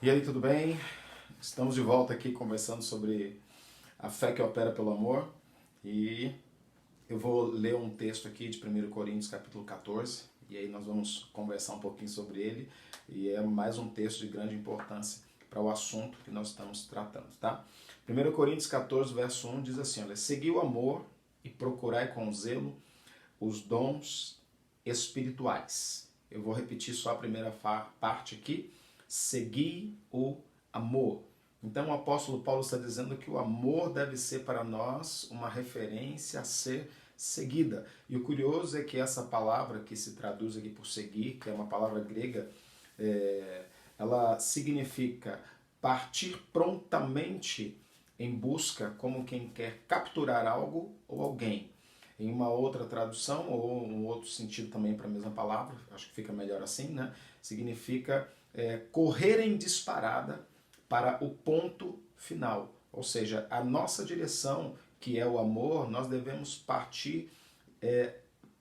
E aí, tudo bem? Estamos de volta aqui conversando sobre a fé que opera pelo amor e eu vou ler um texto aqui de 1 Coríntios capítulo 14 e aí nós vamos conversar um pouquinho sobre ele e é mais um texto de grande importância para o assunto que nós estamos tratando, tá? 1 Coríntios 14, verso 1 diz assim, olha, segui o amor e procurai com zelo os dons espirituais. Eu vou repetir só a primeira parte aqui. Segui o amor. Então o apóstolo Paulo está dizendo que o amor deve ser para nós uma referência a ser seguida. E o curioso é que essa palavra que se traduz aqui por seguir, que é uma palavra grega, ela significa partir prontamente em busca como quem quer capturar algo ou alguém. Em uma outra tradução, ou um outro sentido também para a mesma palavra, acho que fica melhor assim, né? Significa correr em disparada para o ponto final. Ou seja, a nossa direção, que é o amor, nós devemos partir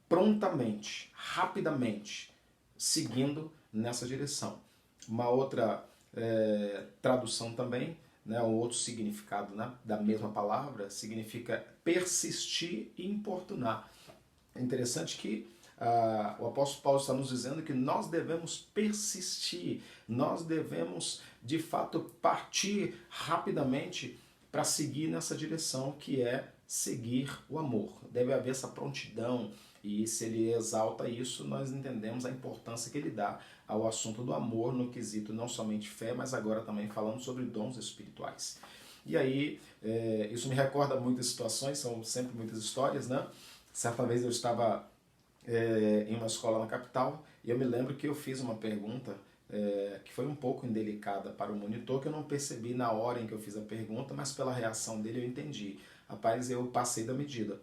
prontamente, rapidamente, seguindo nessa direção. Uma outra tradução também, né, um outro significado, né, da mesma palavra, significa persistir e importunar. É interessante que o apóstolo Paulo está nos dizendo que nós devemos persistir, nós devemos de fato partir rapidamente para seguir nessa direção que é seguir o amor. Deve haver essa prontidão e se ele exalta isso, nós entendemos a importância que ele dá ao assunto do amor no quesito não somente fé, mas agora também falando sobre dons espirituais. E aí, isso me recorda muitas situações, são sempre muitas histórias, né? Certa vez eu estava em uma escola na capital e eu me lembro que eu fiz uma pergunta que foi um pouco indelicada para o monitor, que eu não percebi na hora em que eu fiz a pergunta, mas pela reação dele eu entendi. Rapaz, eu passei da medida.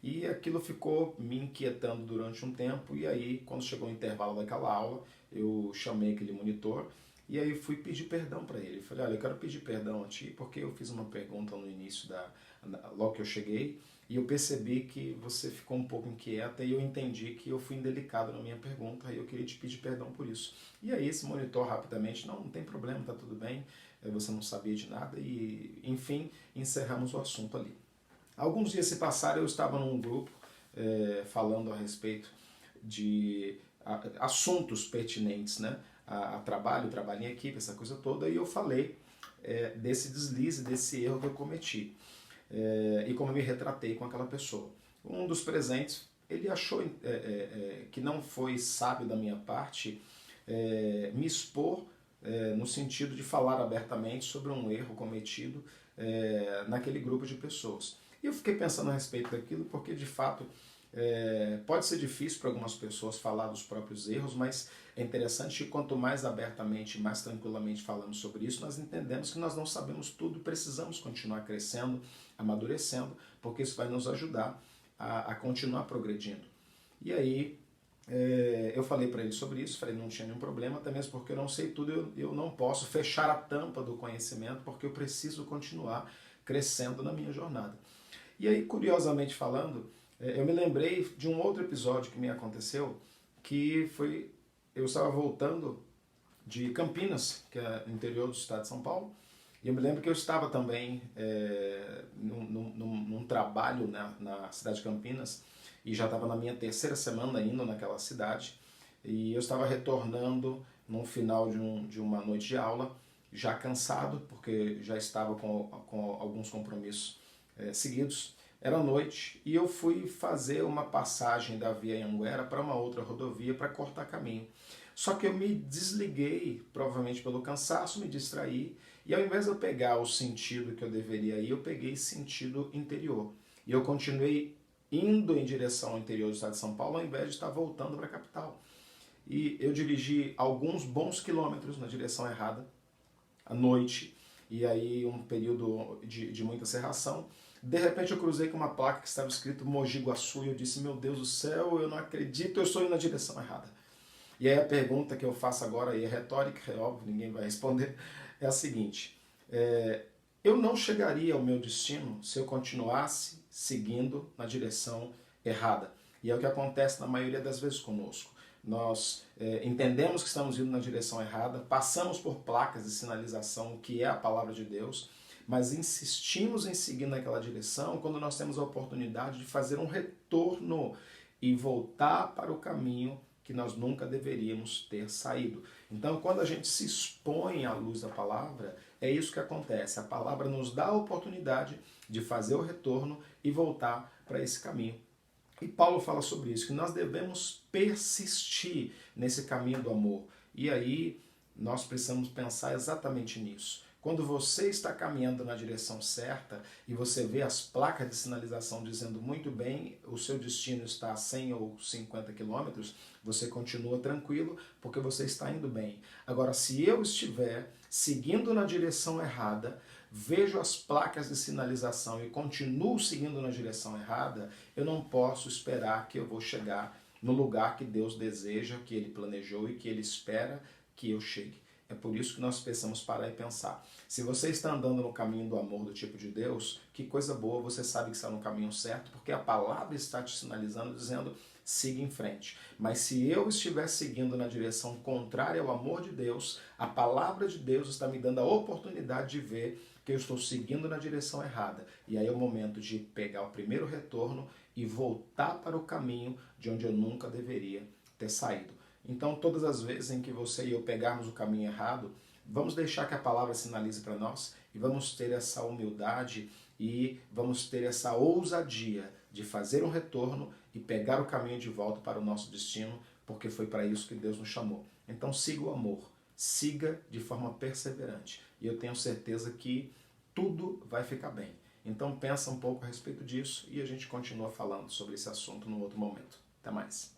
E aquilo ficou me inquietando durante um tempo, e aí, quando chegou o intervalo daquela aula, eu chamei aquele monitor, e aí fui pedir perdão para ele. Falei, olha, eu quero pedir perdão a ti, porque eu fiz uma pergunta no início, logo que eu cheguei, e eu percebi que você ficou um pouco inquieta, e eu entendi que eu fui indelicado na minha pergunta, e eu queria te pedir perdão por isso. E aí esse monitor rapidamente, não tem problema, tá tudo bem, você não sabia de nada, e enfim, encerramos o assunto ali. Alguns dias se passaram, eu estava num grupo falando a respeito de assuntos pertinentes, né, a trabalho em equipe, essa coisa toda, e eu falei desse deslize, desse erro que eu cometi e como eu me retratei com aquela pessoa. Um dos presentes, ele achou que não foi sábio da minha parte me expor no sentido de falar abertamente sobre um erro cometido naquele grupo de pessoas. E eu fiquei pensando a respeito daquilo porque, de fato, pode ser difícil para algumas pessoas falar dos próprios erros, mas é interessante que quanto mais abertamente, mais tranquilamente falamos sobre isso, nós entendemos que nós não sabemos tudo, precisamos continuar crescendo, amadurecendo, porque isso vai nos ajudar a continuar progredindo. E aí eu falei para ele sobre isso, falei que não tinha nenhum problema, até mesmo porque eu não sei tudo, eu não posso fechar a tampa do conhecimento, porque eu preciso continuar crescendo na minha jornada. E aí, curiosamente falando, eu me lembrei de um outro episódio que me aconteceu, que foi, eu estava voltando de Campinas, que é no interior do estado de São Paulo, e eu me lembro que eu estava também num trabalho na cidade de Campinas, e já estava na minha terceira semana indo naquela cidade, e eu estava retornando no final de uma noite de aula, já cansado, porque já estava com alguns compromissos seguidos. Era noite e eu fui fazer uma passagem da Via Anhanguera para uma outra rodovia para cortar caminho. Só que eu me desliguei, provavelmente pelo cansaço, me distraí, e ao invés de eu pegar o sentido que eu deveria ir, eu peguei sentido interior. E eu continuei indo em direção ao interior do estado de São Paulo, ao invés de estar voltando para a capital. E eu dirigi alguns bons quilômetros na direção errada, à noite, e aí um período de muita cerração. De repente eu cruzei com uma placa que estava escrito Mogi Guaçu e eu disse, meu Deus do céu, eu não acredito, eu estou indo na direção errada. E aí a pergunta que eu faço agora, e é retórica, é óbvio, ninguém vai responder, é a seguinte, eu não chegaria ao meu destino se eu continuasse seguindo na direção errada. E é o que acontece na maioria das vezes conosco. nós entendemos que estamos indo na direção errada, passamos por placas de sinalização, que é a palavra de Deus, mas insistimos em seguir naquela direção quando nós temos a oportunidade de fazer um retorno e voltar para o caminho que nós nunca deveríamos ter saído. Então, quando a gente se expõe à luz da palavra, é isso que acontece. A palavra nos dá a oportunidade de fazer o retorno e voltar para esse caminho. E Paulo fala sobre isso, que nós devemos persistir nesse caminho do amor. E aí nós precisamos pensar exatamente nisso. Quando você está caminhando na direção certa e você vê as placas de sinalização dizendo muito bem, o seu destino está a 100 ou 50 quilômetros, você continua tranquilo porque você está indo bem. Agora, se eu estiver seguindo na direção errada, vejo as placas de sinalização e continuo seguindo na direção errada, eu não posso esperar que eu vou chegar no lugar que Deus deseja, que Ele planejou e que Ele espera que eu chegue. É por isso que nós precisamos parar e pensar. Se você está andando no caminho do amor do tipo de Deus, que coisa boa, você sabe que está no caminho certo, porque a palavra está te sinalizando, dizendo, siga em frente. Mas se eu estiver seguindo na direção contrária ao amor de Deus, a palavra de Deus está me dando a oportunidade de ver que eu estou seguindo na direção errada. E aí é o momento de pegar o primeiro retorno e voltar para o caminho de onde eu nunca deveria ter saído. Então, todas as vezes em que você e eu pegarmos o caminho errado, vamos deixar que a palavra sinalize para nós e vamos ter essa humildade e vamos ter essa ousadia de fazer um retorno e pegar o caminho de volta para o nosso destino, porque foi para isso que Deus nos chamou. Então, siga o amor, siga de forma perseverante e eu tenho certeza que tudo vai ficar bem. Então, pensa um pouco a respeito disso e a gente continua falando sobre esse assunto num outro momento. Até mais.